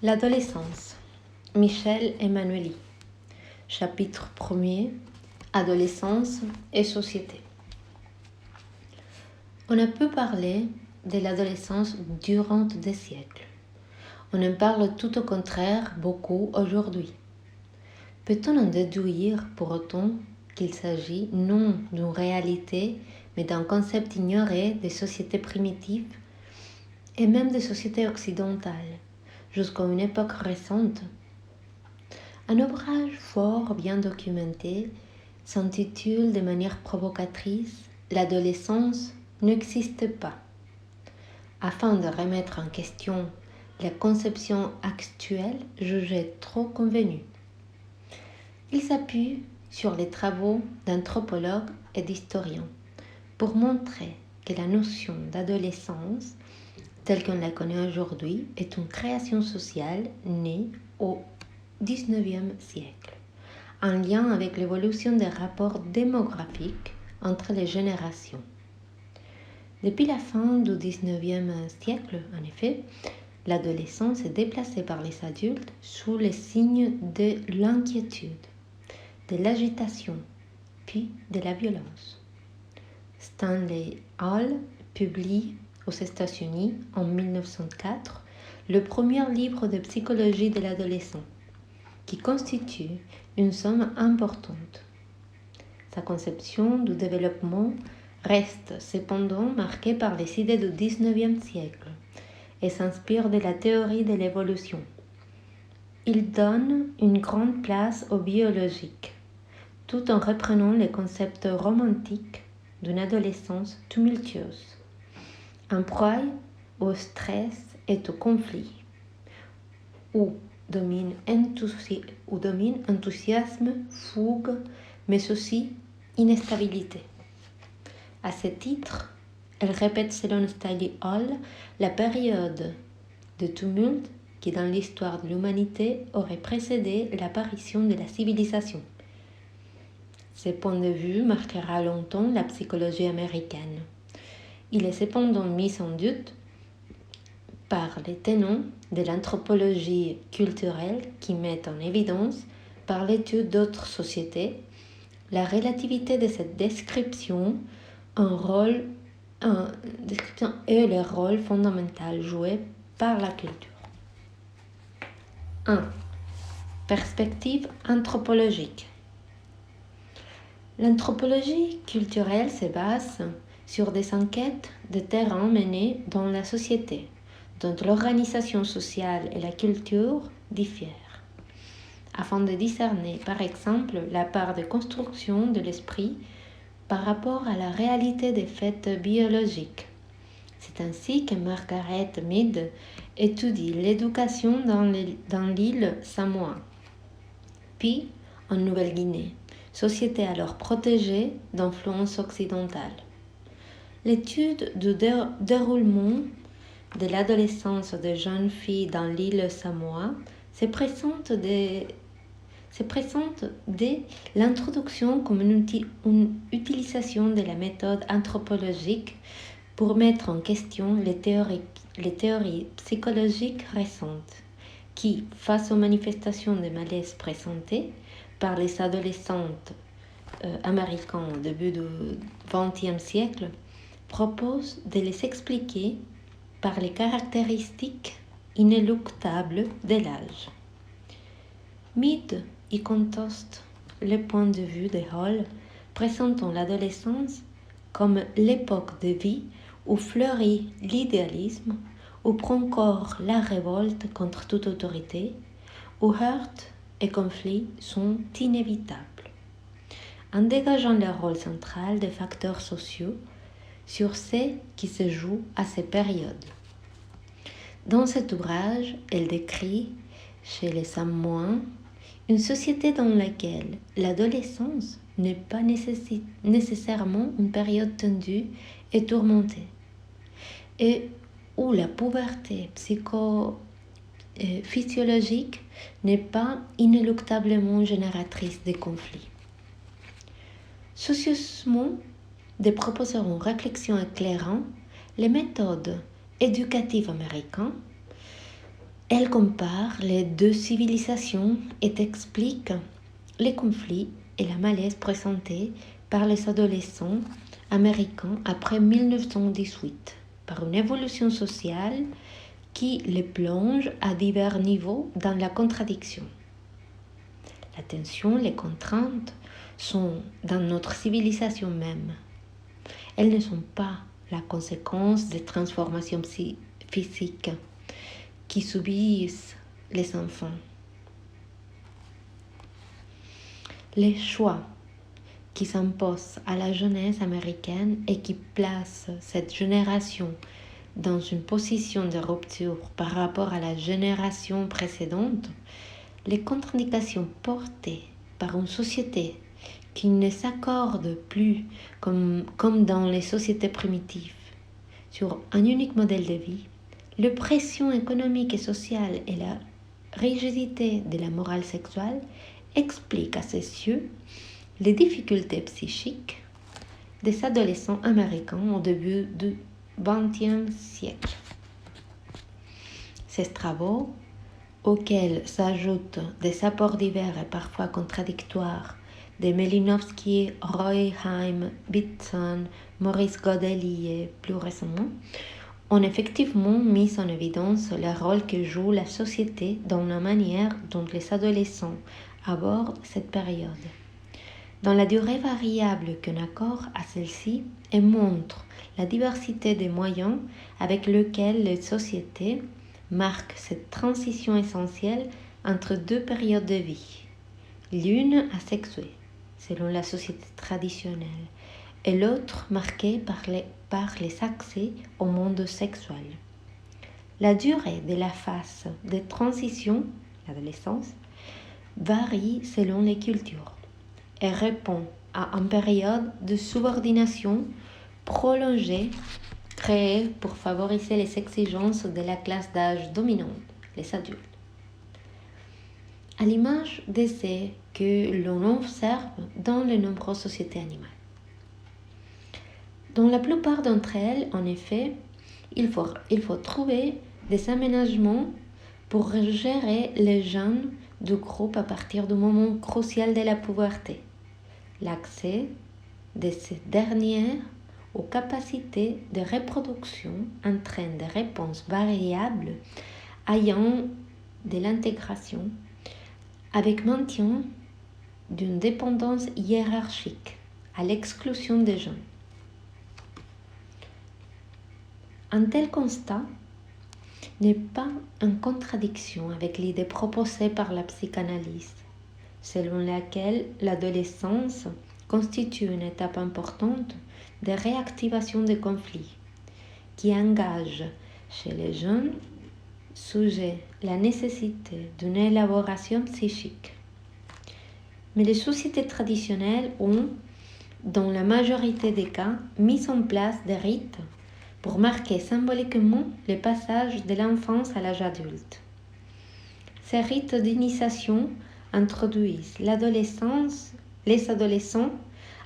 L'adolescence. Michel Emanueli. Chapitre 1er. Adolescence et société. On a peu parlé de l'adolescence durant des siècles. On en parle tout au contraire beaucoup aujourd'hui. Peut-on en déduire pour autant qu'il s'agit non d'une réalité, mais d'un concept ignoré des sociétés primitives et même des sociétés occidentales, jusqu'à une époque récente? Un ouvrage fort bien documenté s'intitule de manière provocatrice « L'adolescence n'existe pas », afin de remettre en question la conception actuelle jugée trop convenue. Il s'appuie sur les travaux d'anthropologues et d'historiens pour montrer que la notion d'adolescence, telle qu'on la connaît aujourd'hui, est une création sociale née au XIXe siècle, en lien avec l'évolution des rapports démographiques entre les générations. Depuis la fin du XIXe siècle, en effet, l'adolescence est déplacée par les adultes sous les signes de l'inquiétude, de l'agitation, puis de la violence. Stanley Hall publie aux États-Unis en 1904 le premier livre de psychologie de l'adolescent, qui constitue une somme importante. Sa conception du développement reste cependant marquée par les idées du XIXe siècle et s'inspire de la théorie de l'évolution. Il donne une grande place au biologique, tout en reprenant les concepts romantiques d'une adolescence tumultueuse, en proie au stress et au conflit, où domine enthousiasme, fougue, mais aussi instabilité. À ce titre, elle répète selon Stanley Hall la période de tumulte qui dans l'histoire de l'humanité aurait précédé l'apparition de la civilisation. Ce point de vue marquera longtemps la psychologie américaine. Il est cependant mis en doute par les tenants de l'anthropologie culturelle qui mettent en évidence, par l'étude d'autres sociétés, la relativité de cette description et le rôle fondamental joué par la culture. 1. Perspective anthropologique. L'anthropologie culturelle se base sur des enquêtes de terrain menées dans la société, dont l'organisation sociale et la culture diffèrent, afin de discerner par exemple la part de construction de l'esprit par rapport à la réalité des faits biologiques. C'est ainsi que Margaret Mead étudie l'éducation dans l'île Samoa, puis en Nouvelle-Guinée, société alors protégée d'influence occidentale. L'étude du déroulement de l'adolescence de jeunes filles dans l'île Samoa se présente dès l'introduction comme une utilisation de la méthode anthropologique pour mettre en question les théories psychologiques récentes qui, face aux manifestations de malaise présentées par les adolescentes américains au début du XXe siècle, proposent de les expliquer par les caractéristiques inéluctables de l'âge. Mead y conteste le point de vue de Hall, présentant l'adolescence comme l'époque de vie où fleurit l'idéalisme, où prend corps la révolte contre toute autorité, où heurts et conflits sont inévitables, en dégageant le rôle central des facteurs sociaux sur ce qui se joue à ces périodes. Dans cet ouvrage, elle décrit, chez les Samoans, une société dans laquelle l'adolescence n'est pas nécessairement une période tendue et tourmentée, et où la pauvreté psychophysiologique n'est pas inéluctablement génératrice de conflits. Socialement, de proposeront réflexions éclairant les méthodes éducatives américaines Elle compare les deux civilisations et explique les conflits et la malaise présentés par les adolescents américains après 1918 par une évolution sociale qui les plonge à divers niveaux dans la contradiction. La tension, les contraintes sont dans notre civilisation même. Elles ne sont pas la conséquence des transformations physiques qui subissent les enfants. Les choix qui s'imposent à la jeunesse américaine et qui placent cette génération dans une position de rupture par rapport à la génération précédente, les contre-indications portées par une société qui ne s'accorde plus comme dans les sociétés primitives sur un unique modèle de vie, la pression économique et sociale et la rigidité de la morale sexuelle expliquent à ses yeux les difficultés psychiques des adolescents américains au début du XXe siècle. Ces travaux, auxquels s'ajoutent des apports divers et parfois contradictoires de Malinowski, Royheim, Bitson, Maurice Godelli et plus récemment, ont effectivement mis en évidence le rôle que joue la société dans la manière dont les adolescents abordent cette période, dans la durée variable qu'on accorde à celle-ci et montre la diversité des moyens avec lesquels les sociétés marquent cette transition essentielle entre deux périodes de vie, l'une asexuée, selon la société traditionnelle, et l'autre marquée par les accès au monde sexuel. La durée de la phase de transition, l'adolescence, varie selon les cultures et répond à une période de subordination prolongée créée pour favoriser les exigences de la classe d'âge dominante, les adultes. À l'image de ce que l'on observe dans de nombreuses sociétés animales. Dans la plupart d'entre elles, en effet, il faut trouver des aménagements pour gérer les jeunes du groupe à partir du moment crucial de la puberté, l'accès de ces dernières aux capacités de reproduction entraîne des réponses variables ayant de l'intégration avec maintien d'une dépendance hiérarchique à l'exclusion des jeunes. Un tel constat n'est pas en contradiction avec l'idée proposée par la psychanalyse, selon laquelle l'adolescence constitue une étape importante de réactivation des conflits, qui engage chez les jeunes sujets la nécessité d'une élaboration psychique. Mais les sociétés traditionnelles ont, dans la majorité des cas, mis en place des rites pour marquer symboliquement le passage de l'enfance à l'âge adulte. Ces rites d'initiation introduisent les adolescents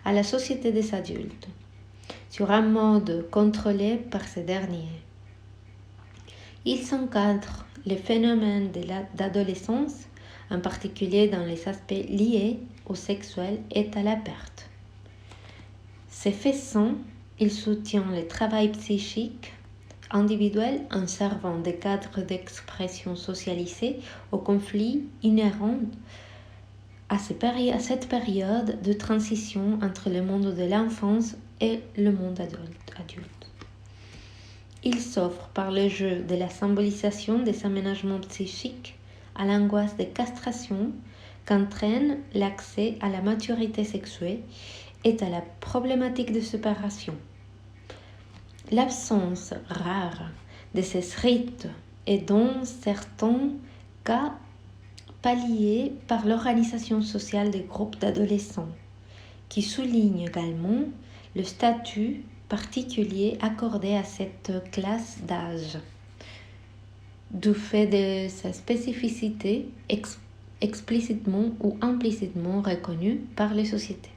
à la société des adultes, sur un mode contrôlé par ces derniers. Ils encadrent les phénomènes d'adolescence, en particulier dans les aspects liés au sexuel et à la perte. Ces faisant, il soutient le travail psychique individuel en servant de cadre d'expression socialisée aux conflits inhérents à cette période de transition entre le monde de l'enfance et le monde adulte. Il s'offre par le jeu de la symbolisation des aménagements psychiques à l'angoisse de castration qu'entraîne l'accès à la maturité sexuelle et à la problématique de séparation. L'absence rare de ces rites est dans certains cas palliée par l'organisation sociale des groupes d'adolescents, qui souligne également le statut particulier accordé à cette classe d'âge, du fait de sa spécificité explicitement ou implicitement reconnue par les sociétés.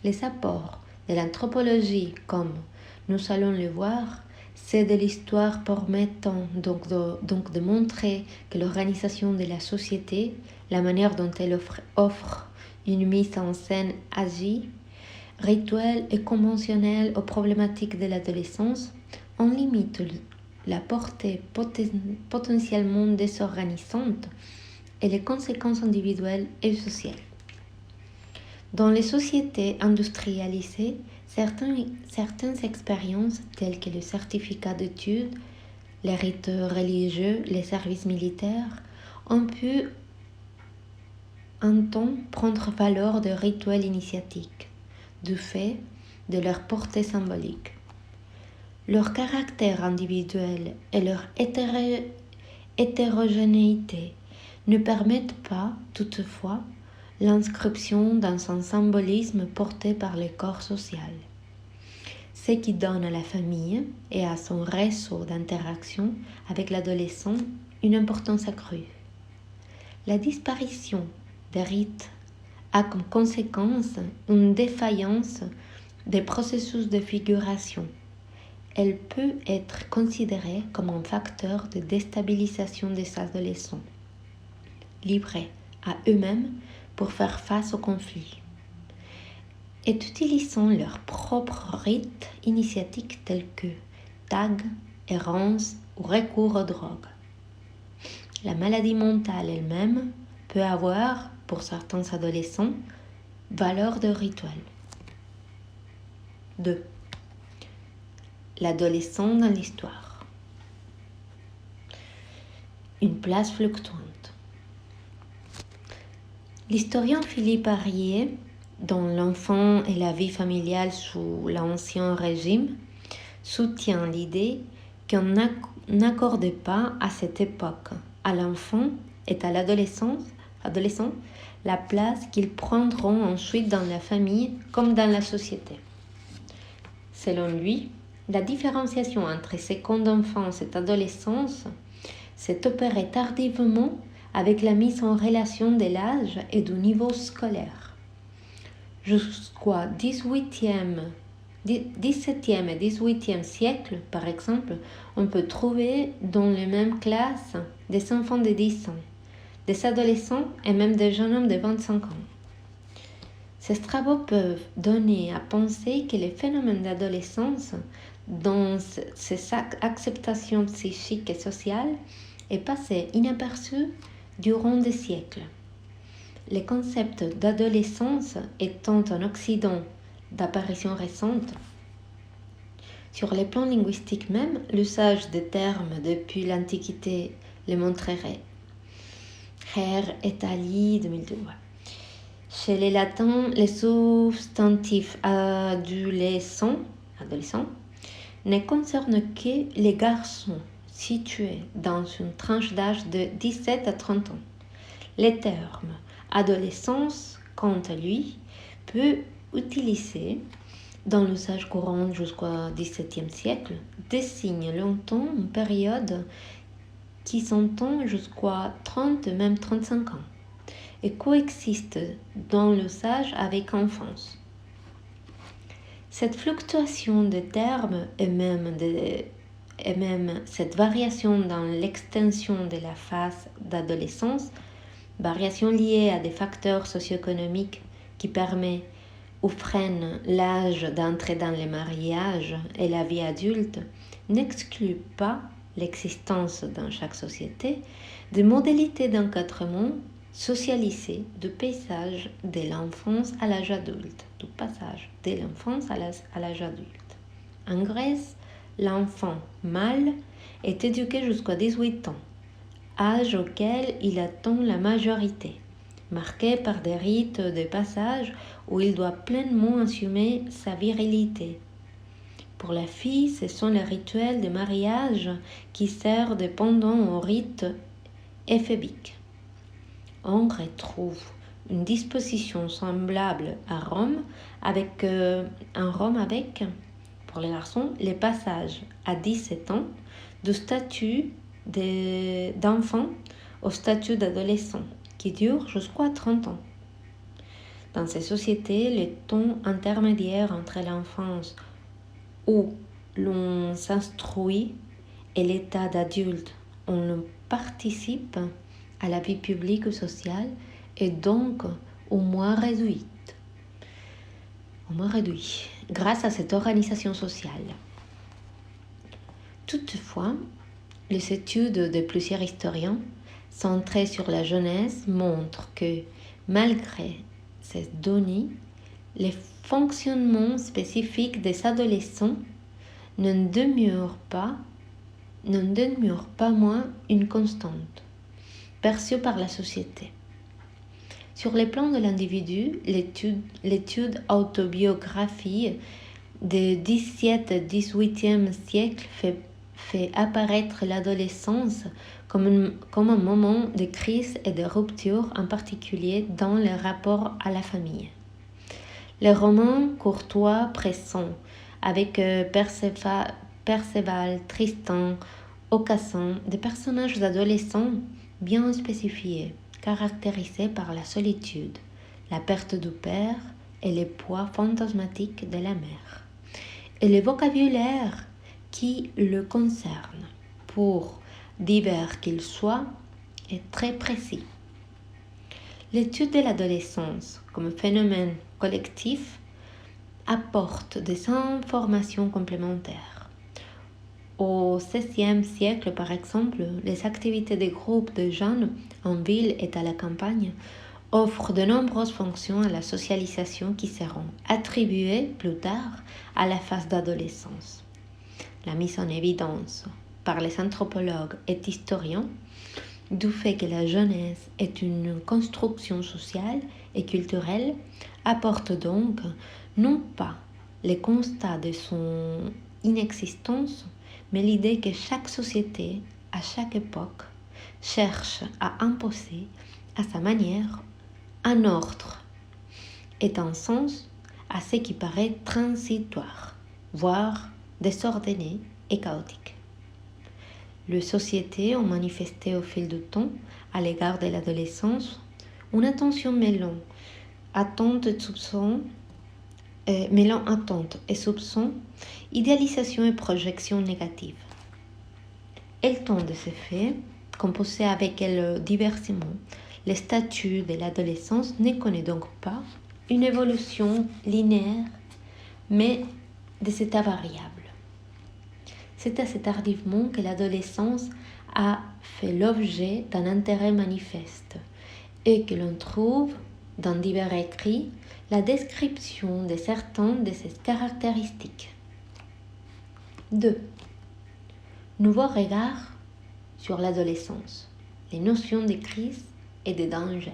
Les apports de l'anthropologie, comme nous allons le voir, C'est de l'histoire permettant donc de montrer que l'organisation de la société, la manière dont elle offre une mise en scène agit, rituelle et conventionnelle aux problématiques de l'adolescence, en limite la portée potentiellement désorganisante et les conséquences individuelles et sociales. Dans les sociétés industrialisées, certaines expériences telles que le certificat d'études, les rites religieux, les services militaires ont pu un temps prendre valeur de rituels initiatiques, du fait de leur portée symbolique. Leur caractère individuel et leur hétérogénéité ne permettent pas, toutefois, l'inscription dans un symbolisme porté par le corps social, ce qui donne à la famille et à son réseau d'interaction avec l'adolescent une importance accrue. La disparition des rites a comme conséquence une défaillance des processus de figuration. Elle peut être considérée comme un facteur de déstabilisation des adolescents, livrés à eux-mêmes pour faire face au conflit, et utilisant leurs propres rites initiatiques tels que tag, errance ou recours aux drogues. La maladie mentale elle-même peut avoir, pour certains adolescents, valeur de rituel. 2. L'adolescent dans l'histoire. Une place fluctuante. L'historien Philippe Arrier, dans L'enfant et la vie familiale sous l'Ancien Régime, soutient l'idée qu'on n'accordait pas à cette époque à l'enfant et à l'adolescent la place qu'ils prendront ensuite dans la famille comme dans la société. Selon lui, la différenciation entre seconde enfance et adolescence s'est opérée tardivement avec la mise en relation de l'âge et du niveau scolaire. Jusqu'au XVIIe et XVIIIe siècle, par exemple, on peut trouver dans les mêmes classes des enfants de 10 ans, des adolescents et même des jeunes hommes de 25 ans. Ces travaux peuvent donner à penser que les phénomènes d'adolescence, dans ces acceptations psychiques et sociales, est passé inaperçu durant des siècles. Le concept d'adolescence étant en Occident d'apparition récente, sur le plan linguistique même, l'usage des termes depuis l'Antiquité le montrerait. Her Etali 2002. Chez les latins, les substantifs adolescents ne concernent que les garçons situés dans une tranche d'âge de 17 à 30 ans. Le terme adolescence, quant à lui, peut utiliser dans l'usage courant jusqu'au XVIIe siècle, désigne longtemps une période qui s'entend jusqu'à 30, même 35 ans, et coexiste dans l'usage avec enfance. Cette fluctuation de termes et même cette variation dans l'extension de la phase d'adolescence, variation liée à des facteurs socio-économiques qui permettent ou freinent l'âge d'entrer dans le mariage et la vie adulte, n'exclut pas l'existence dans chaque société de modalités d'encadrement socialisées du passage de l'enfance à l'âge adulte, à l'âge adulte. En Grèce, l'enfant mâle est éduqué jusqu'à 18 ans, âge auquel il attend la majorité, marqué par des rites de passage où il doit pleinement assumer sa virilité. Pour la fille, ce sont les rituels de mariage qui servent de pendant au rite éphébique. On retrouve une disposition semblable à Rome avec, pour les garçons, les passages à 17 ans du statut d'enfant au statut d'adolescent qui dure jusqu'à 30 ans. Dans ces sociétés, le temps intermédiaire entre l'enfance où l'on s'instruit et l'état d'adulte, on participe à la vie publique ou sociale est donc au moins réduit grâce à cette organisation sociale. Toutefois, les études de plusieurs historiens centrées sur la jeunesse montrent que, malgré ces données, les fonctionnements spécifiques des adolescents ne demeurent pas moins une constante perçue par la société. Sur le plan de l'individu, l'étude autobiographie du XVIIe siècle fait apparaître l'adolescence comme un moment de crise et de rupture, en particulier dans le rapport à la famille. Les romans courtois pressants avec Perceval, Tristan, Aucassin, des personnages adolescents bien spécifiés, caractérisés par la solitude, la perte du père et le poids fantasmatique de la mère. Et le vocabulaire qui le concerne, pour divers qu'il soit, est très précis. L'étude de l'adolescence comme phénomène collectif apporte des informations complémentaires. Au XVIe siècle, par exemple, les activités des groupes de jeunes en ville et à la campagne offrent de nombreuses fonctions à la socialisation qui seront attribuées plus tard à la phase d'adolescence. La mise en évidence par les anthropologues et historiens du fait que la jeunesse est une construction sociale et culturelle apporte donc non pas le constat de son inexistence, mais l'idée que chaque société, à chaque époque, cherche à imposer à sa manière un ordre et un sens à ce qui paraît transitoire, voire désordonné et chaotique. Les sociétés ont manifesté au fil du temps, à l'égard de l'adolescence, une attention mêlant attente et soupçon, idéalisation et projection négative. Et le temps de ces faits, composé avec elle diversement, le statut de l'adolescence ne connaît donc pas une évolution linéaire, mais des états variables. C'est assez tardivement que l'adolescence a fait l'objet d'un intérêt manifeste et que l'on trouve dans divers écrits la description de certaines de ses caractéristiques. 2. Nouveau regard sur l'adolescence, les notions de crise et de danger.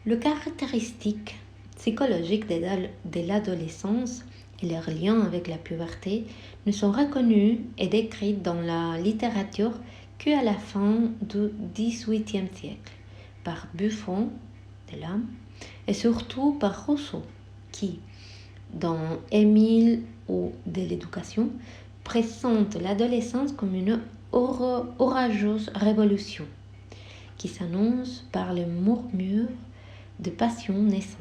Les caractéristiques psychologiques de l'adolescence et leurs liens avec la puberté ne sont reconnues et décrites dans la littérature qu'à la fin du XVIIIe siècle par Buffon de l'âme et surtout par Rousseau qui, dans Émile ou de l'éducation, présente l'adolescence comme une orageuse révolution qui s'annonce par le murmure de passions naissantes.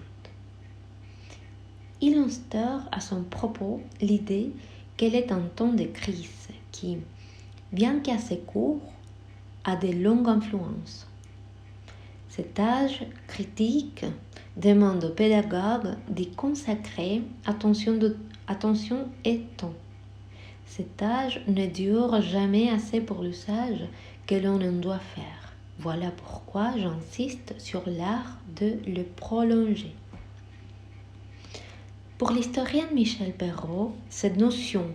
Il instaure à son propos l'idée qu'elle est un temps de crise qui, bien qu'assez court, a de longues influences. Cet âge critique demande aux pédagogues d'y consacrer attention et temps. Cet âge ne dure jamais assez pour l'usage que l'on en doit faire. Voilà pourquoi j'insiste sur l'art de le prolonger. Pour l'historien Michel Perrault, cette notion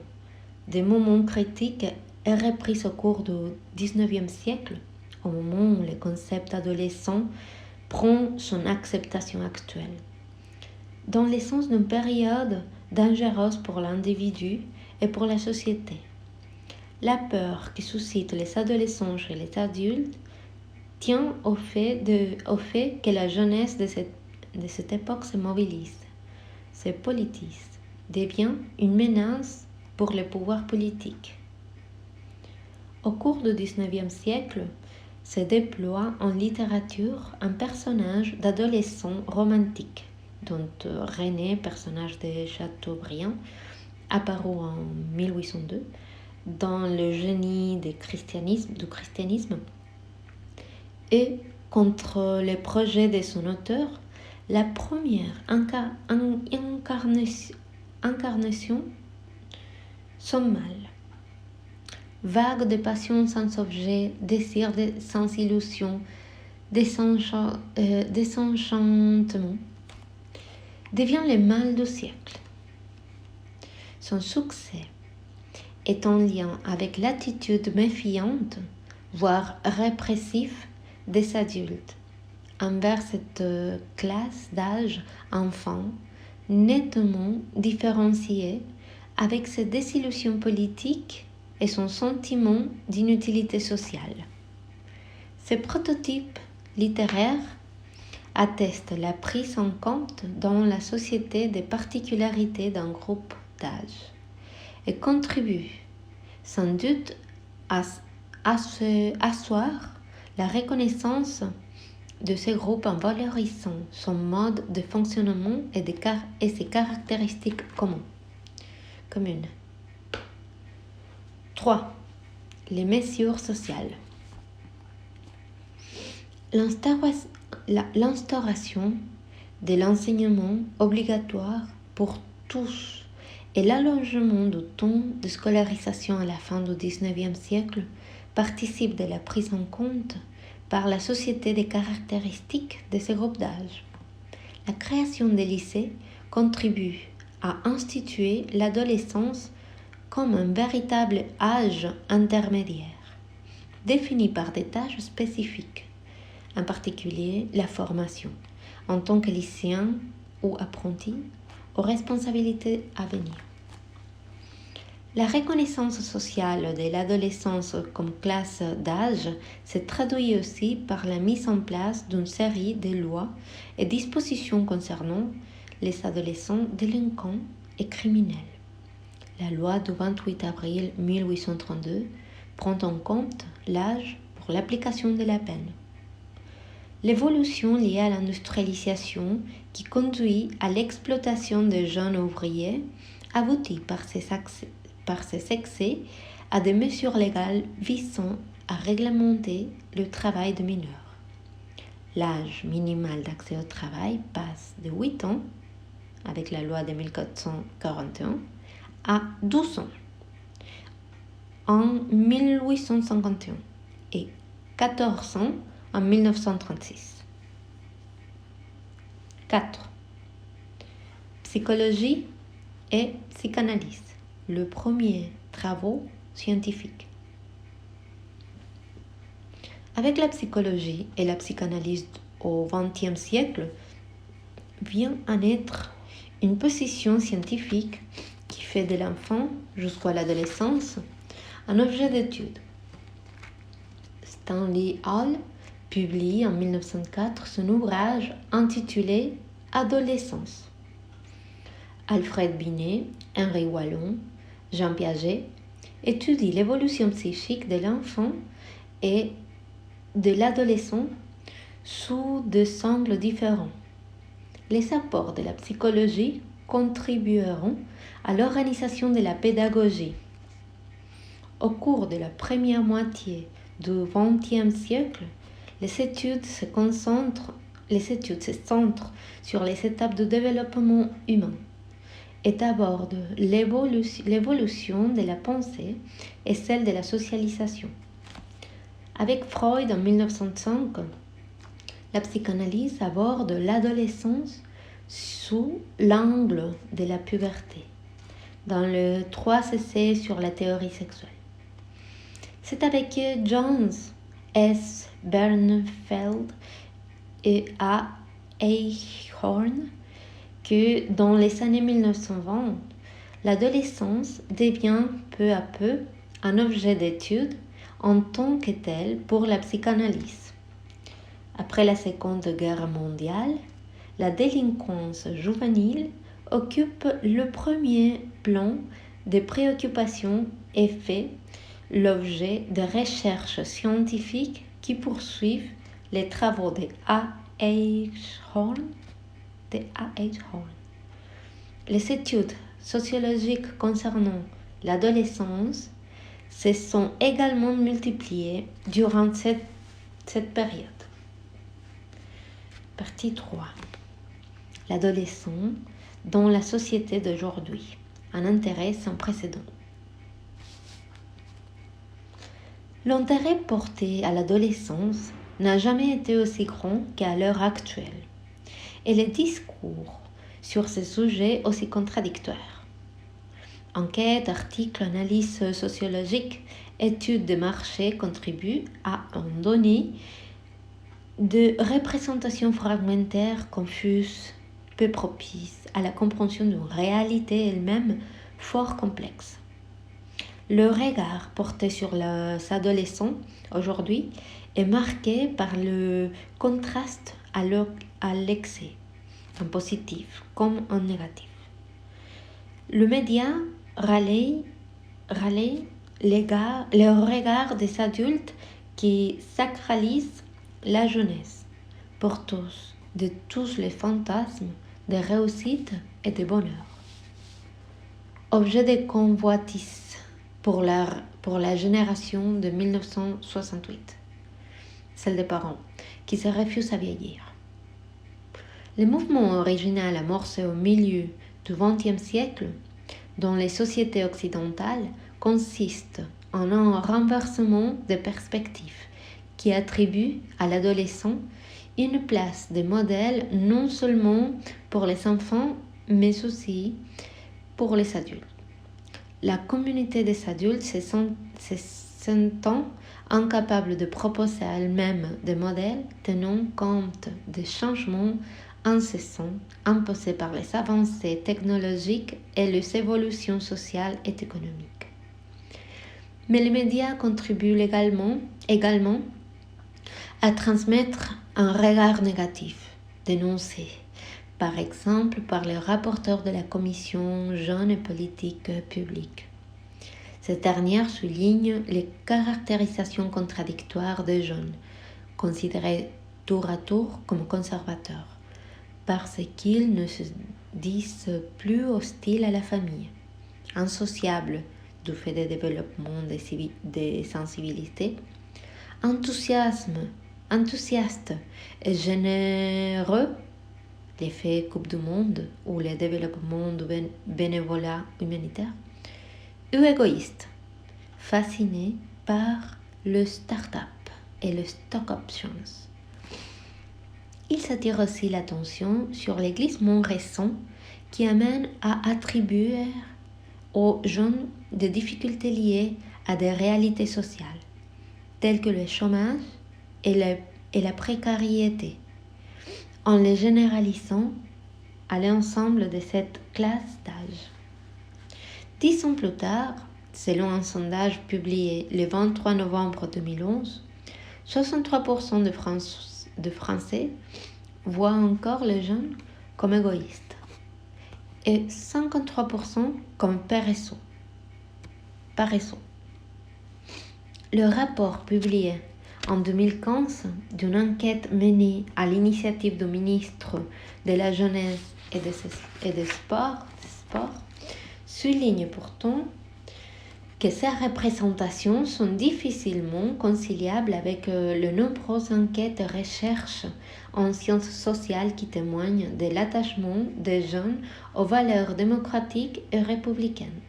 de moment critique est reprise au cours du XIXe siècle, au moment où le concept adolescent prend son acceptation actuelle, dans le sens d'une période dangereuse pour l'individu et pour la société. La peur qui suscite les adolescents chez les adultes tient au fait que la jeunesse de cette époque se mobilise, se politise, devient une menace pour le pouvoir politique. Au cours du XIXe siècle, se déploie en littérature un personnage d'adolescent romantique, dont René, personnage de Chateaubriand, apparu en 1802, dans le génie du christianisme, et contre les projets de son auteur, la première incarnation son mal. Vague de passion sans objet, désir sans illusion, désenchantement, devient le mal du siècle. Son succès est en lien avec l'attitude méfiante, voire répressive, des adultes envers cette classe d'âge enfant nettement différenciée, avec ses désillusions politiques et son sentiment d'inutilité sociale. Ces prototypes littéraires attestent la prise en compte dans la société des particularités d'un groupe d'âge et contribuent sans doute à asseoir la reconnaissance de ce groupe en valorisant son mode de fonctionnement et ses caractéristiques communes. 3. Les mesures sociales. L'instauration de l'enseignement obligatoire pour tous et l'allongement du temps de scolarisation à la fin du XIXe siècle participent de la prise en compte par la société des caractéristiques de ces groupes d'âge. La création des lycées contribue à instituer l'adolescence comme un véritable âge intermédiaire, défini par des tâches spécifiques, en particulier la formation, en tant que lycéen ou apprenti, aux responsabilités à venir. La reconnaissance sociale de l'adolescence comme classe d'âge se traduit aussi par la mise en place d'une série de lois et dispositions concernant les adolescents délinquants et criminels. La loi du 28 avril 1832 prend en compte l'âge pour l'application de la peine. L'évolution liée à l'industrialisation qui conduit à l'exploitation des jeunes ouvriers aboutit par ses excès à des mesures légales visant à réglementer le travail de mineurs. L'âge minimal d'accès au travail passe de 8 ans, avec la loi de 1441, à 12 ans en 1851 et 14 ans en 1936. 4. Psychologie et psychanalyse. Le premier travaux scientifiques. Avec la psychologie et la psychanalyse au XXe siècle, vient à naître une position scientifique qui fait de l'enfant jusqu'à l'adolescence un objet d'étude. Stanley Hall publie en 1904 son ouvrage intitulé Adolescence. Alfred Binet, Henri Wallon, Jean Piaget étudient l'évolution psychique de l'enfant et de l'adolescent sous deux angles différents. Les apports de la psychologie contribueront à l'organisation de la pédagogie. Au cours de la première moitié du XXe siècle, les études se centrent sur les étapes du développement humain et abordent l'évolution de la pensée et celle de la socialisation. Avec Freud en 1905, la psychanalyse aborde l'adolescence sous l'angle de la puberté, dans le 3 essais sur la théorie sexuelle. C'est avec Jones S. Bernfeld et A. Eichhorn que dans les années 1920, l'adolescence devient peu à peu un objet d'étude en tant que tel pour la psychanalyse. Après la Seconde Guerre mondiale, la délinquance juvénile occupe le premier plan des préoccupations et fait l'objet de recherches scientifiques qui poursuivent les travaux de A. Eichhorn, de A.H. Horn. Les études sociologiques concernant l'adolescence se sont également multipliées durant cette période. Partie 3. L'adolescent dans la société d'aujourd'hui. Un intérêt sans précédent. L'intérêt porté à l'adolescence n'a jamais été aussi grand qu'à l'heure actuelle, et les discours sur ce sujet aussi contradictoires. Enquêtes, articles, analyses sociologiques, études de marché contribuent à en donner de représentations fragmentaires, confuses, peu propices à la compréhension d'une réalité elle-même fort complexe. Le regard porté sur les adolescents aujourd'hui est marqué par le contraste à l'excès, en positif comme en négatif. Le média relaie le regard des adultes qui sacralisent la jeunesse, porteuse de tous les fantasmes de réussite et de bonheur. Objet de convoitise pour la génération de 1968, celle des parents qui se refusent à vieillir. Le mouvement original amorcé au milieu du XXe siècle dans les sociétés occidentales consiste en un renversement de perspective qui attribue à l'adolescent une place de modèle non seulement pour les enfants mais aussi pour les adultes. La communauté des adultes se sentant incapable de proposer à elle-même des modèles tenant compte des changements incessants imposés par les avancées technologiques et les évolutions sociales et économiques. Mais les médias contribuent également à transmettre un regard négatif, dénoncé, par exemple par les rapporteurs de la commission Jeunes et Politique Publique. Cette dernière souligne les caractérisations contradictoires des jeunes, considérés tour à tour comme conservateurs, parce qu'ils ne se disent plus hostiles à la famille, insociables du fait des développements des sensibilités, enthousiastes et généreux, l'effet Coupe du Monde ou le développement du bénévolat humanitaire, ou égoïstes, fascinés par le start-up et le stock options. Il s'attire aussi l'attention sur les glissements récents qui amènent à attribuer aux jeunes des difficultés liées à des réalités sociales, telles que le chômage et la précarité, en les généralisant à l'ensemble de cette classe d'âge. 10 ans plus tard, selon un sondage publié le 23 novembre 2011, 63% de Français voient encore les jeunes comme égoïstes et 53% comme paresseux. Le rapport publié en 2015 d'une enquête menée à l'initiative du ministre de la Jeunesse et des Sports souligne pourtant que ces représentations sont difficilement conciliables avec les nombreuses enquêtes et recherches en sciences sociales qui témoignent de l'attachement des jeunes aux valeurs démocratiques et républicaines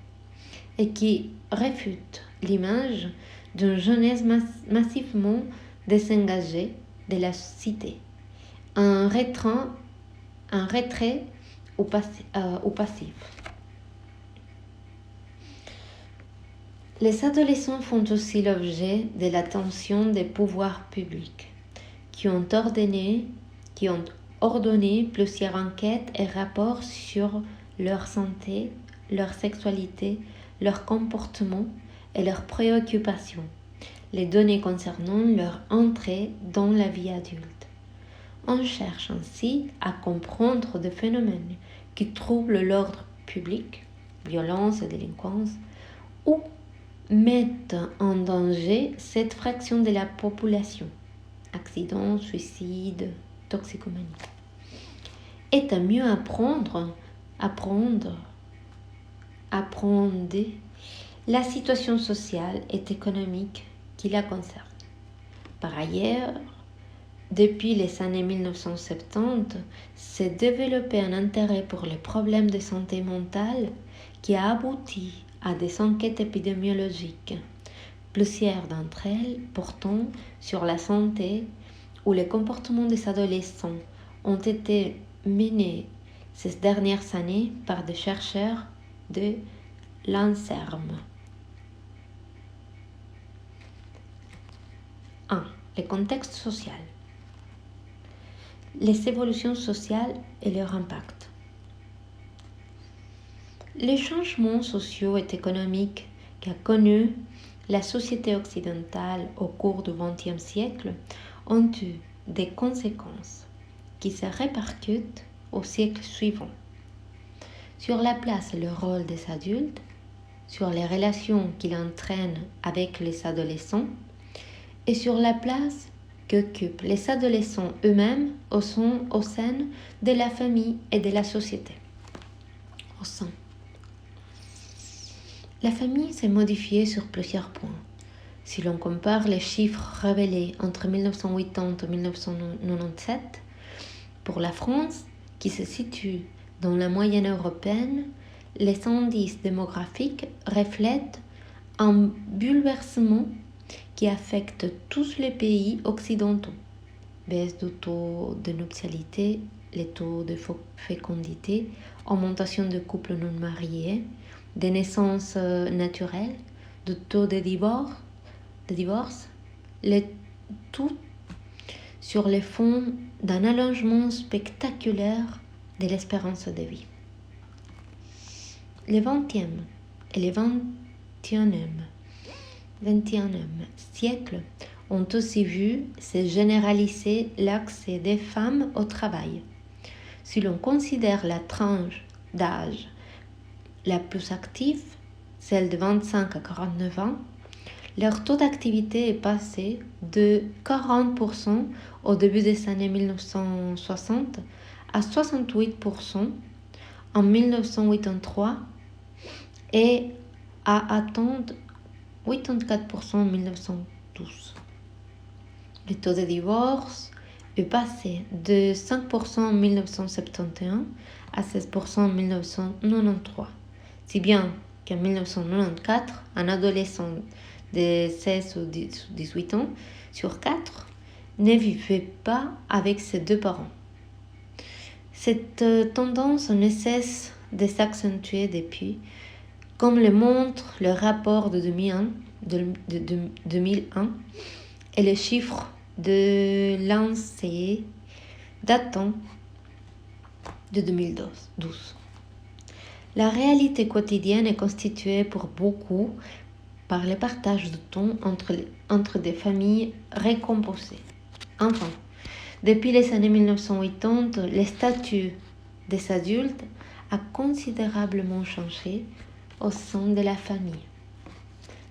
et qui réfutent l'image d'une jeunesse massivement désengagée de la cité, un retrait ou passif. Les adolescents font aussi l'objet de l'attention des pouvoirs publics, qui ont ordonné plusieurs enquêtes et rapports sur leur santé, leur sexualité, leur comportement et leurs préoccupations, les données concernant leur entrée dans la vie adulte. On cherche ainsi à comprendre des phénomènes qui troublent l'ordre public, violence et délinquance, ou mettent en danger cette fraction de la population, accidents, suicides, toxicomanie. est à mieux apprendre la situation sociale et économique qui la concerne. Par ailleurs, depuis les années 1970, s'est développé un intérêt pour les problèmes de santé mentale qui a abouti à des enquêtes épidémiologiques, plusieurs d'entre elles portant sur la santé ou les comportements des adolescents ont été menées ces dernières années par des chercheurs de l'ANSERM. 1. Le contexte social. Les évolutions sociales et leur impact. Les changements sociaux et économiques qu'a connus la société occidentale au cours du XXe siècle ont eu des conséquences qui se répercutent au siècle suivant sur la place et le rôle des adultes, sur les relations qu'ils entraînent avec les adolescents et sur la place qu'occupent les adolescents eux-mêmes au sein de la famille et de la société. La famille s'est modifiée sur plusieurs points. Si l'on compare les chiffres révélés entre 1980 et 1997, pour la France, qui se situe dans la moyenne européenne, les indices démographiques reflètent un bouleversement qui affecte tous les pays occidentaux. Baisse du taux de nuptialité, les taux de fécondité, augmentation de couples non mariés, des naissances naturelles, du taux de divorce, le tout sur le fond d'un allongement spectaculaire de l'espérance de vie. Le XXe et le XXIe siècle ont aussi vu se généraliser l'accès des femmes au travail. Si l'on considère la tranche d'âge la plus active, celle de 25 à 49 ans, leur taux d'activité est passé de 40% au début des années 1960 à 68% en 1983 et à atteindre 84% en 1912. Le taux de divorce est passé de 5% en 1971 à 16% en 1993. Si bien qu'en 1994, un adolescent de 16 ou 18 ans sur 4 ne vivait pas avec ses deux parents. Cette tendance ne cesse de s'accentuer depuis, comme le montre le rapport de 2001 et les chiffres de l'ANSEE datant de 2012. La réalité quotidienne est constituée pour beaucoup par le partage de temps entre des familles recomposées. Enfin, depuis les années 1980, le statut des adultes a considérablement changé au sein de la famille.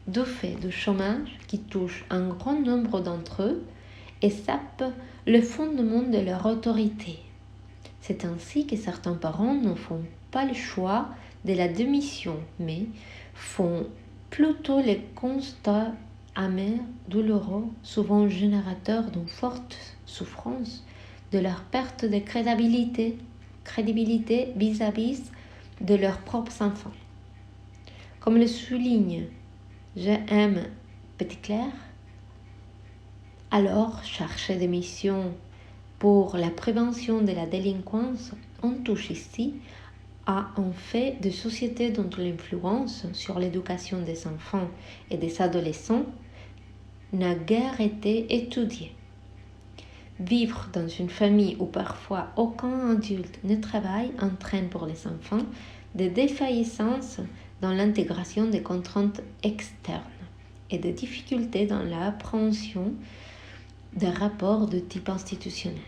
Du fait du chômage qui touche un grand nombre d'entre eux et sape le fondement de leur autorité. C'est ainsi que certains parents ne font pas le choix de la démission, mais font plutôt les constats amers, douloureux, souvent générateurs d'une forte souffrance de leur perte de crédibilité vis-à-vis de leurs propres enfants. Comme le souligne J.M. Petitclerc, alors chargé de mission pour la prévention de la délinquance, on touche ici à un fait de société dont l'influence sur l'éducation des enfants et des adolescents n'a guère été étudiée. Vivre dans une famille où parfois aucun adulte ne travaille entraîne pour les enfants des défaillances dans l'intégration des contraintes externes et des difficultés dans l'appréhension des rapports de type institutionnel.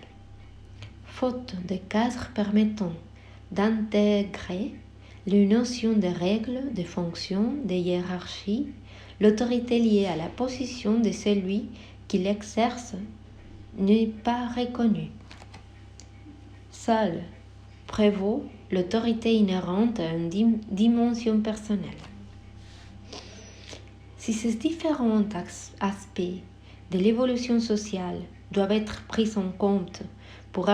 Faute de cadre permettant d'intégrer les notions de règles, de fonctions, de hiérarchie, l'autorité liée à la position de celui qui l'exerce n'est pas reconnue. Seule prévaut l'autorité inhérente à une dimension personnelle. Si ces différents aspects de l'évolution sociale doivent être pris en compte pour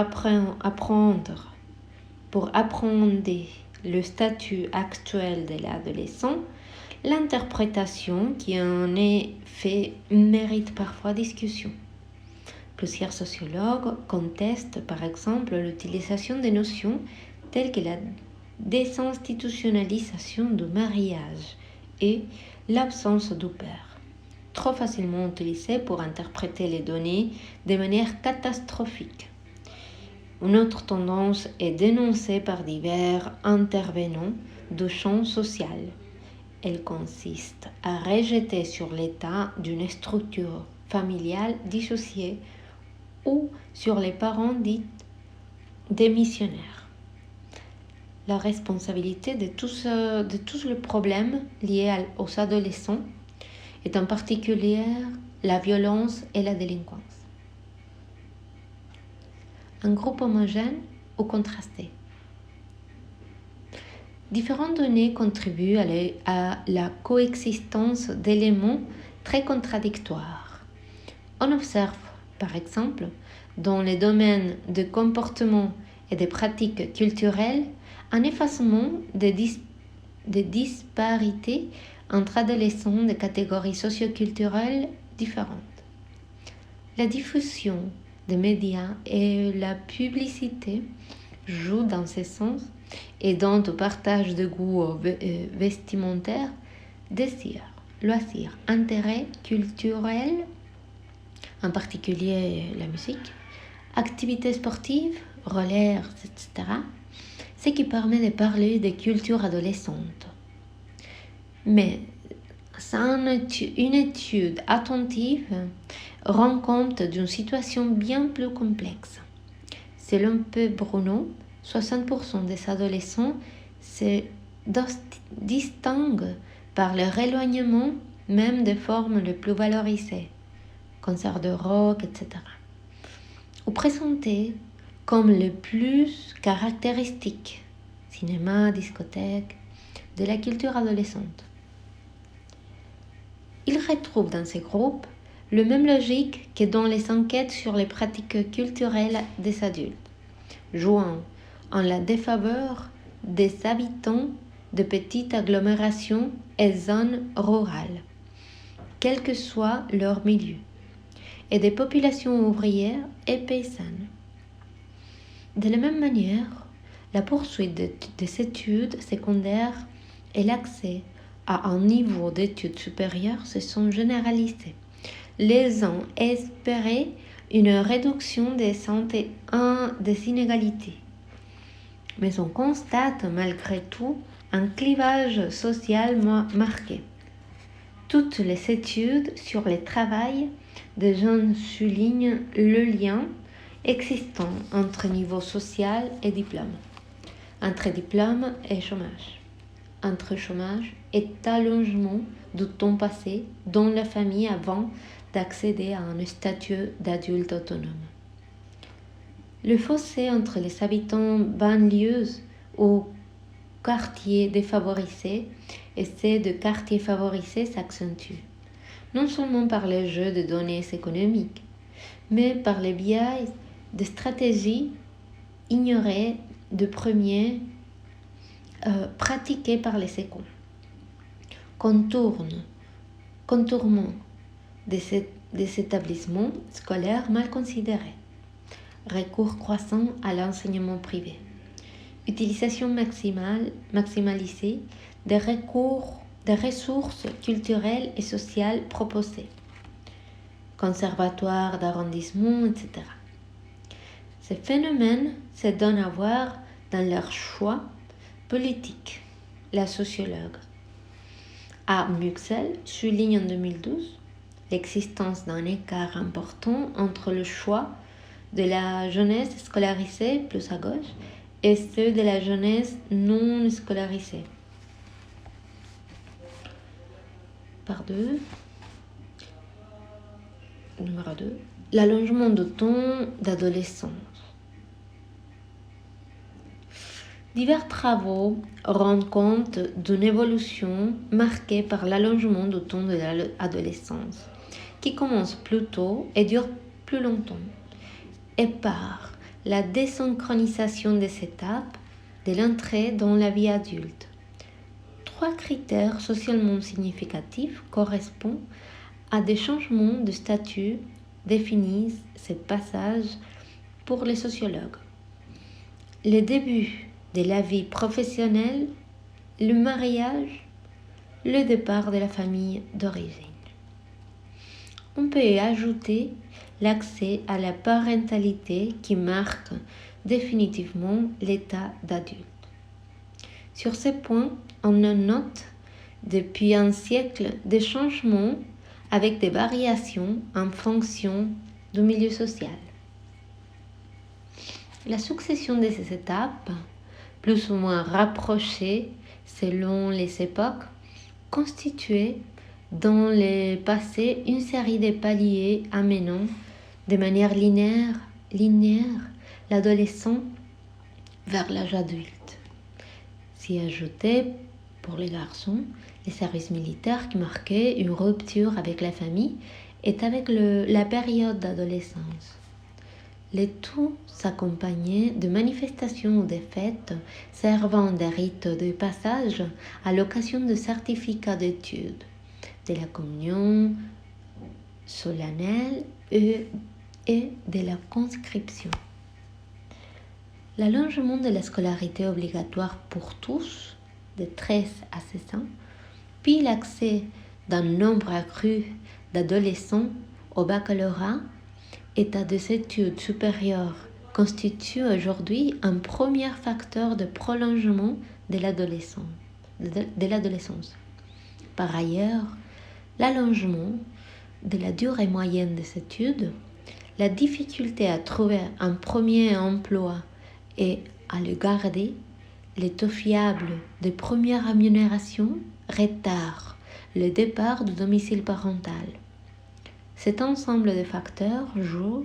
appréhender le statut actuel de l'adolescent, l'interprétation qui en est faite mérite parfois discussion. Plusieurs sociologues contestent par exemple l'utilisation des notions telles que la désinstitutionnalisation du mariage et l'absence du père, trop facilement utilisées pour interpréter les données de manière catastrophique. Une autre tendance est dénoncée par divers intervenants du champ social. Elle consiste à rejeter sur l'état d'une structure familiale dissociée ou sur les parents dits démissionnaires. La responsabilité de tous les problèmes liés aux adolescents est en particulier la violence et la délinquance. Un groupe homogène ou contrasté. Différentes données contribuent à la coexistence d'éléments très contradictoires. On observe, par exemple, dans les domaines de comportement et des pratiques culturelles, un effacement des disparités entre adolescents de catégories socioculturelles différentes. La diffusion des médias et la publicité jouent dans ce sens et dont au partage de goûts vestimentaires, désirs, loisirs, intérêts culturels, en particulier la musique, activités sportives, rollers, etc., ce qui permet de parler de culture adolescente. Mais une étude attentive rend compte d'une situation bien plus complexe. Selon P. Bruno, 60% des adolescents se distinguent par leur éloignement même des formes les plus valorisées, concerts de rock, etc., ou présentés comme les plus caractéristiques, cinéma, discothèque, de la culture adolescente. Ils retrouvent dans ces groupes le même logique que dans les enquêtes sur les pratiques culturelles des adultes, jouant en la défaveur des habitants de petites agglomérations et zones rurales, quel que soit leur milieu, et des populations ouvrières et paysannes. De la même manière, la poursuite des études secondaires et l'accès à un niveau d'études supérieures se sont généralisés, laissant espérer une réduction des inégalités. Mais on constate malgré tout un clivage social marqué. Toutes les études sur le travail des jeunes soulignent le lien existant entre niveau social et diplôme, entre diplôme et chômage, entre chômage et allongement du temps passé dans la famille avant d'accéder à un statut d'adulte autonome. Le fossé entre les habitants banlieues ou quartiers défavorisés et ceux de quartiers favorisés s'accentue, non seulement par les jeux de données économiques, mais par les biais de stratégies ignorées de premiers pratiquées par les seconds. Contournement des établissements scolaires mal considérés, recours croissant à l'enseignement privé, utilisation maximalisée des ressources culturelles et sociales proposées, conservatoires d'arrondissement, etc. Ces phénomènes se donnent à voir dans leurs choix politiques. La sociologue A. Muxel souligne en 2012 l'existence d'un écart important entre le choix de la jeunesse scolarisée plus à gauche et ceux de la jeunesse non scolarisée. Par deux. Numéro 2. L'allongement du temps d'adolescence. Divers travaux rendent compte d'une évolution marquée par l'allongement du temps de l'adolescence, qui commence plus tôt et dure plus longtemps, et par la désynchronisation des étapes de l'entrée dans la vie adulte. 3 critères socialement significatifs correspondent à des changements de statut définissent ce passage pour les sociologues. Le début de la vie professionnelle, le mariage, le départ de la famille d'origine. On peut y ajouter l'accès à la parentalité qui marque définitivement l'état d'adulte. Sur ce point, on note depuis un siècle des changements avec des variations en fonction du milieu social. La succession de ces étapes, plus ou moins rapprochées selon les époques, constituait dans le passé une série de paliers amenant de manière linéaire l'adolescent vers l'âge adulte. S'y ajoutait, pour les garçons, les services militaires qui marquaient une rupture avec la famille et avec la période d'adolescence. Le tout s'accompagnait de manifestations ou de fêtes servant de rites de passage à l'occasion de certificats d'études, de la communion solennelle et de la conscription. L'allongement de la scolarité obligatoire pour tous, de 13 à 16 ans, puis l'accès d'un nombre accru d'adolescents au baccalauréat et à des études supérieures constitue aujourd'hui un premier facteur de prolongement de l'adolescence. Par ailleurs, l'allongement de la durée moyenne des études, la difficulté à trouver un premier emploi et à le garder, le taux fiable de première rémunération retarde le départ du domicile parental. Cet ensemble de facteurs joue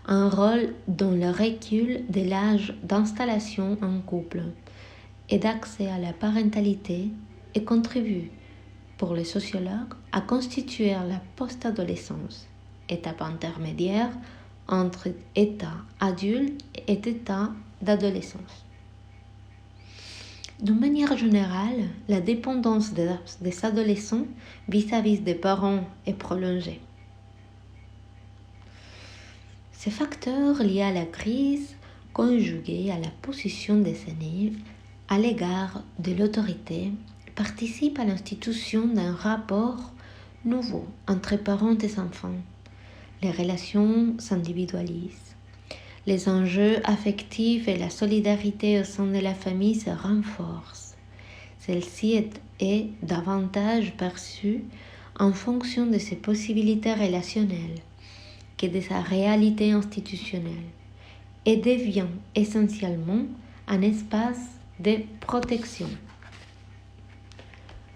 un rôle dans le recul de l'âge d'installation en couple et d'accès à la parentalité et contribue, pour les sociologues, à constituer la post-adolescence, étape intermédiaire entre état adulte et état d'adolescence. D'une manière générale, la dépendance des adolescents vis-à-vis des parents est prolongée. Ces facteurs liés à la crise, conjugués à la position des aînés à l'égard de l'autorité, participent à l'institution d'un rapport nouveau entre parents et enfants. Les relations s'individualisent. Les enjeux affectifs et la solidarité au sein de la famille se renforcent. Celle-ci est davantage perçue en fonction de ses possibilités relationnelles que de sa réalité institutionnelle et devient essentiellement un espace de protection.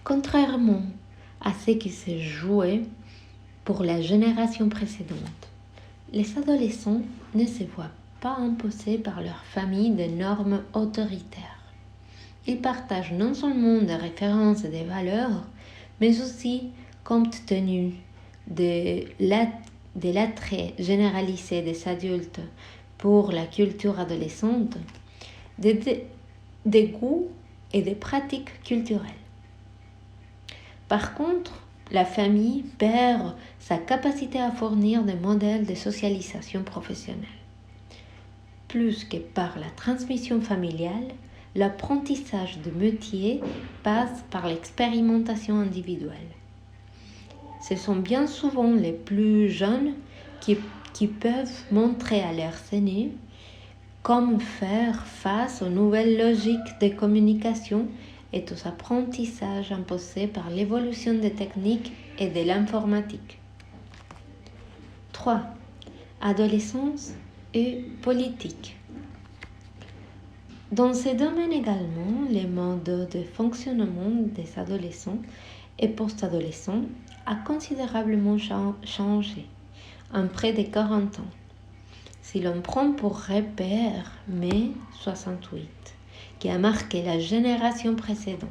Contrairement à ce qui se jouait pour la génération précédente, les adolescents ne se voient pas imposés par leur famille des normes autoritaires. Ils partagent non seulement des références et des valeurs, mais aussi, compte tenu de l'attrait généralisé des adultes pour la culture adolescente, des goûts et des pratiques culturelles. Par contre, la famille perd sa capacité à fournir des modèles de socialisation professionnelle. Plus que par la transmission familiale, l'apprentissage de métiers passe par l'expérimentation individuelle. Ce sont bien souvent les plus jeunes qui peuvent montrer à leurs aînés comment faire face aux nouvelles logiques de communication et aux apprentissages imposés par l'évolution des techniques et de l'informatique. 3. Adolescence et politique. Dans ces domaines également, les modes de fonctionnement des adolescents et post-adolescents a considérablement changé en près de 40 ans. Si l'on prend pour repère mai 68, qui a marqué la génération précédente.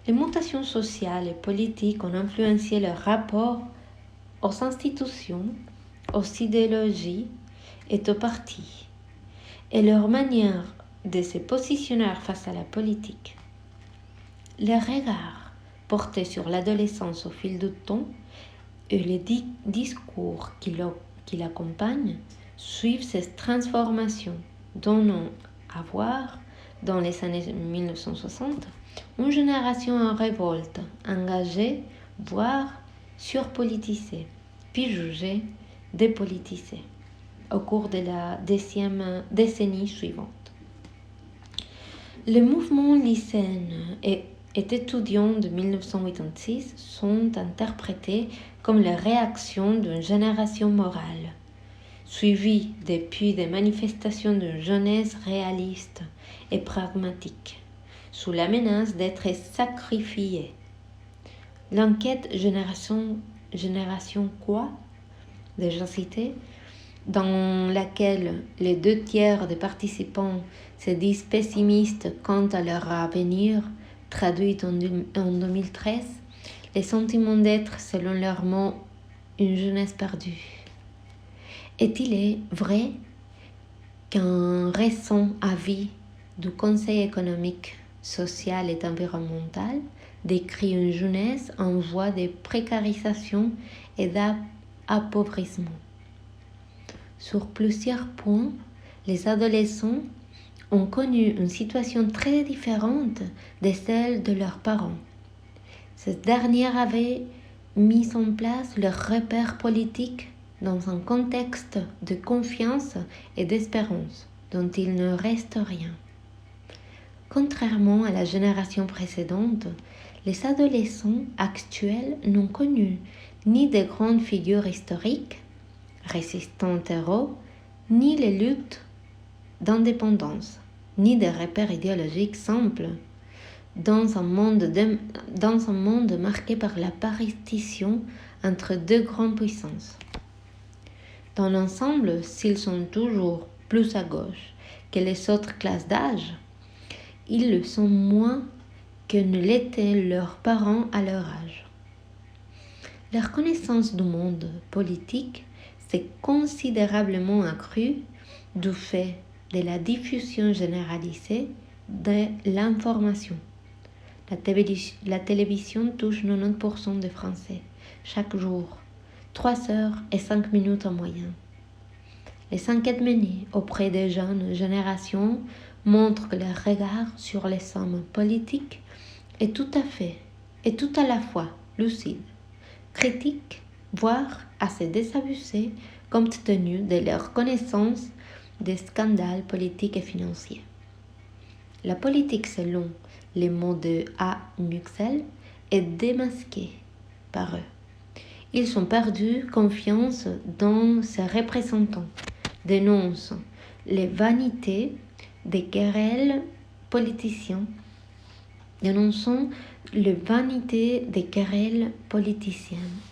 Les mutations sociales et politiques ont influencé leur rapport aux institutions, aux idéologies et aux partis, et leur manière de se positionner face à la politique. Les regards portés sur l'adolescence au fil du temps et les discours qui l'accompagnent suivent ces transformations, donnant à voir, dans les années 1960, une génération en révolte, engagée, voire surpolitisée, puis jugée dépolitisée au cours de la 10e décennie suivante. Le mouvement lycéen et étudiant de 1986 sont interprétés comme la réaction d'une génération morale, suivie depuis des manifestations de jeunesse réaliste et pragmatique, sous la menace d'être sacrifiée. L'enquête Génération quoi, déjà citée, dans laquelle les 2/3 des participants se disent pessimistes quant à leur avenir, traduite en 2013, les sentiments d'être, selon leurs mots, une jeunesse perdue. Est-il vrai qu'un récent avis du Conseil économique, social et environnemental décrit une jeunesse en voie de précarisation et d'appauvrissement? Sur plusieurs points, les adolescents ont connu une situation très différente de celle de leurs parents. Ces derniers avaient mis en place leurs repères politiques dans un contexte de confiance et d'espérance dont il ne reste rien. Contrairement à la génération précédente, les adolescents actuels n'ont connu ni de grandes figures historiques, résistants héros, ni les luttes d'indépendance, ni des repères idéologiques simples, dans un monde marqué par la partition entre deux grandes puissances. Dans l'ensemble, s'ils sont toujours plus à gauche que les autres classes d'âge, ils le sont moins que ne l'étaient leurs parents à leur âge. Leur connaissance du monde politique s'est considérablement accrue du fait de la diffusion généralisée de l'information. La télévision touche 90% des Français chaque jour, 3 heures et 5 minutes en moyenne. Les enquêtes menées auprès des jeunes générations montrent que leur regard sur les hommes politiques est tout à la fois lucide, critique, voire assez désabusé compte tenu de leur connaissance des scandales politiques et financiers. La politique, selon les mots de A. Muxel, est démasquée par eux. Ils ont perdu confiance dans ses représentants, dénoncent les vanités des querelles politiciennes,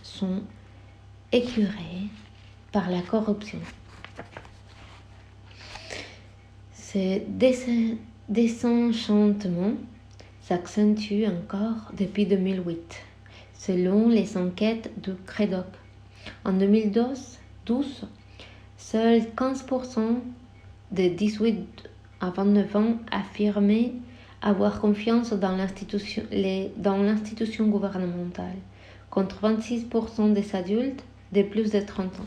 sont écœurées par la corruption. Ce désenchantement s'accentue encore depuis 2008, selon les enquêtes du CREDOC. En 2012, seuls 15% des 18 à 29 ans affirmaient avoir confiance dans l'institution gouvernementale, contre 26% des adultes de plus de 30 ans.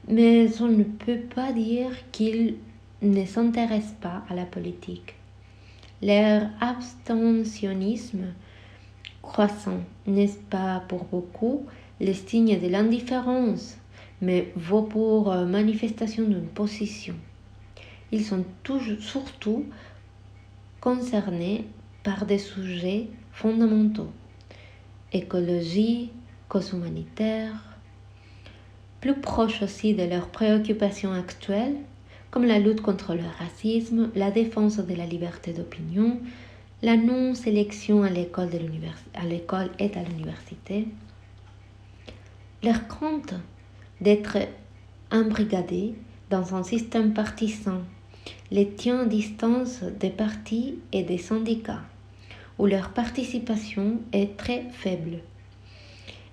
Mais on ne peut pas dire qu'ils ne s'intéressent pas à la politique. Leur abstentionnisme croissant n'est pas pour beaucoup le signe de l'indifférence, mais vaut pour manifestation d'une position. Ils sont surtout concernés par des sujets fondamentaux, écologie, cause humanitaire, plus proches aussi de leurs préoccupations actuelles, comme la lutte contre le racisme, la défense de la liberté d'opinion, la non-sélection à l'école et à l'université. Leur crainte d'être embrigadés dans un système partisan les tient à distance des partis et des syndicats, où leur participation est très faible.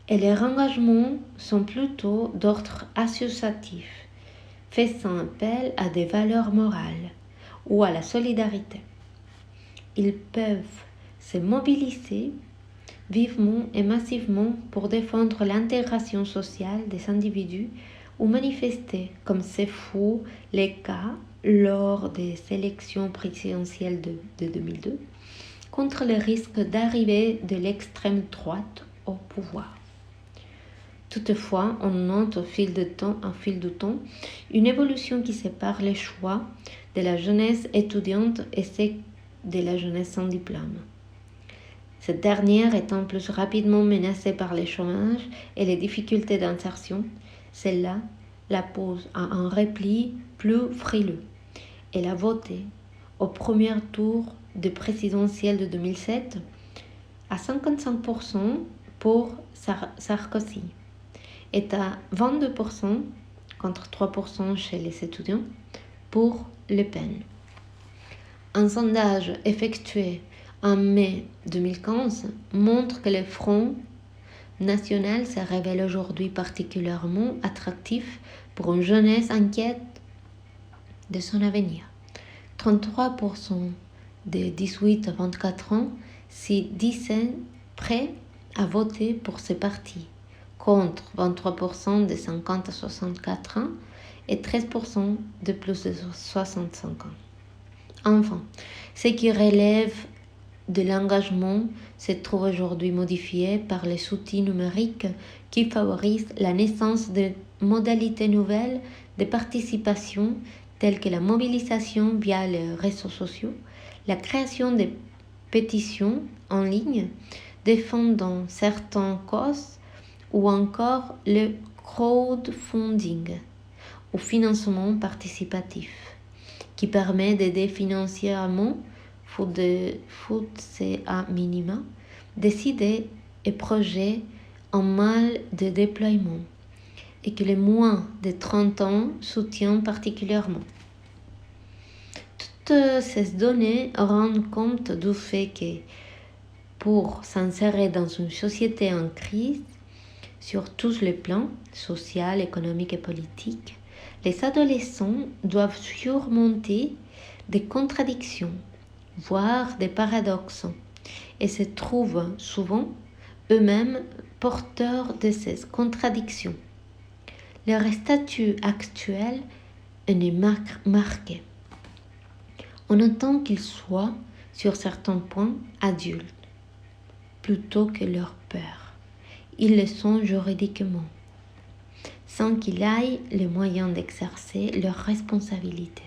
Et leurs engagements sont plutôt d'ordre associatif, faisant appel à des valeurs morales ou à la solidarité. Ils peuvent se mobiliser vivement et massivement pour défendre l'intégration sociale des individus ou manifester, comme c'est fou le cas lors des élections présidentielles de 2002, contre le risque d'arrivée de l'extrême droite au pouvoir. Toutefois, on note au fil du temps une évolution qui sépare les choix de la jeunesse étudiante et ceux de la jeunesse sans diplôme. Cette dernière étant plus rapidement menacée par le chômage et les difficultés d'insertion, celle-là la pose à un repli plus frileux. Elle a voté au premier tour de présidentielle de 2007 à 55% pour Sarkozy et à 22% contre 3% chez les étudiants pour Le Pen. Un sondage effectué en mai 2015 montre que le Front national se révèle aujourd'hui particulièrement attractif pour une jeunesse inquiète de son avenir. 33% des 18 à 24 ans s'y disaient prêts à voter pour ce parti, contre 23% des 50 à 64 ans et 13% de plus de 65 ans. Enfin, ce qui relève de l'engagement se trouve aujourd'hui modifié par les outils numériques qui favorisent la naissance de modalités nouvelles de participation telles que la mobilisation via les réseaux sociaux, la création de pétitions en ligne défendant certaines causes ou encore le crowdfunding ou financement participatif qui permet d'aider financièrement c'est à minima, décider et projets en mal de déploiement et que les moins de 30 ans soutiennent particulièrement. Toutes ces données rendent compte du fait que pour s'insérer dans une société en crise, sur tous les plans, social, économique et politique, les adolescents doivent surmonter des contradictions, voire des paradoxes, et se trouvent souvent eux-mêmes porteurs de ces contradictions. Leur statut actuel en est marqué. On entend qu'ils soient, sur certains points, adultes, plutôt que leurs pères. Ils le sont juridiquement, sans qu'ils aient les moyens d'exercer leurs responsabilités.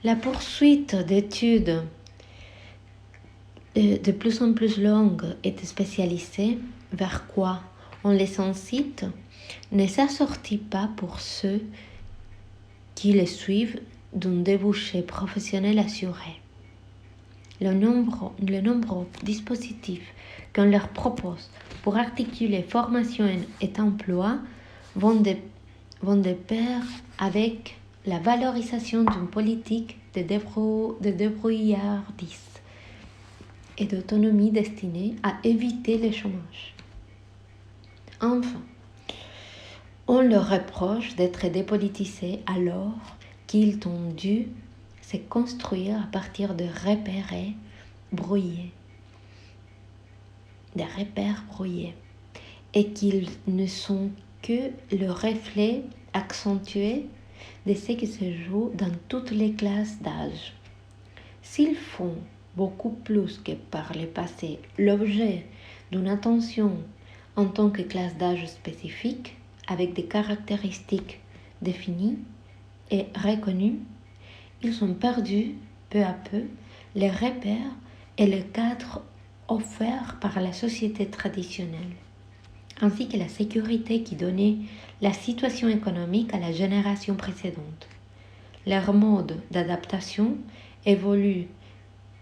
La poursuite d'études de plus en plus longues et spécialisées, vers quoi on les incite, ne s'assortit pas pour ceux qui les suivent d'un débouché professionnel assuré. Le nombreux dispositifs qu'on leur propose pour articuler formation et emploi vont de pair avec la valorisation d'une politique de débrouillardise et d'autonomie destinée à éviter le chômage. Enfin, on leur reproche d'être dépolitisés alors qu'ils ont dû se construire à partir de repères brouillés et qu'ils ne sont que le reflet accentué de ce qui se joue dans toutes les classes d'âge. S'ils font beaucoup plus que par le passé l'objet d'une attention en tant que classe d'âge spécifique, avec des caractéristiques définies et reconnues, ils ont perdu peu à peu les repères et le cadre offert par la société traditionnelle, ainsi que la sécurité qui donnait la situation économique à la génération précédente. Leur mode d'adaptation évolue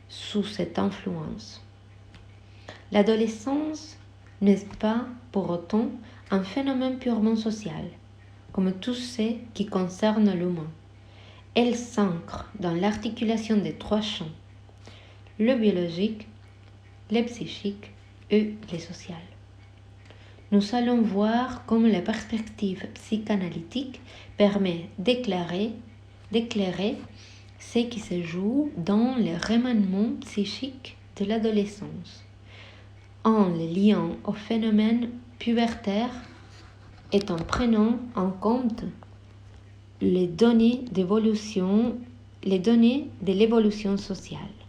sous cette influence. L'adolescence n'est pas pour autant un phénomène purement social, comme tout ce qui concerne l'humain. Elle s'ancre dans l'articulation des trois champs, le biologique, le psychique et le social. Nous allons voir comment la perspective psychanalytique permet d'éclairer ce qui se joue dans le remaniement psychique de l'adolescence, en le liant au phénomène pubertaire et en prenant en compte les données de l'évolution sociale.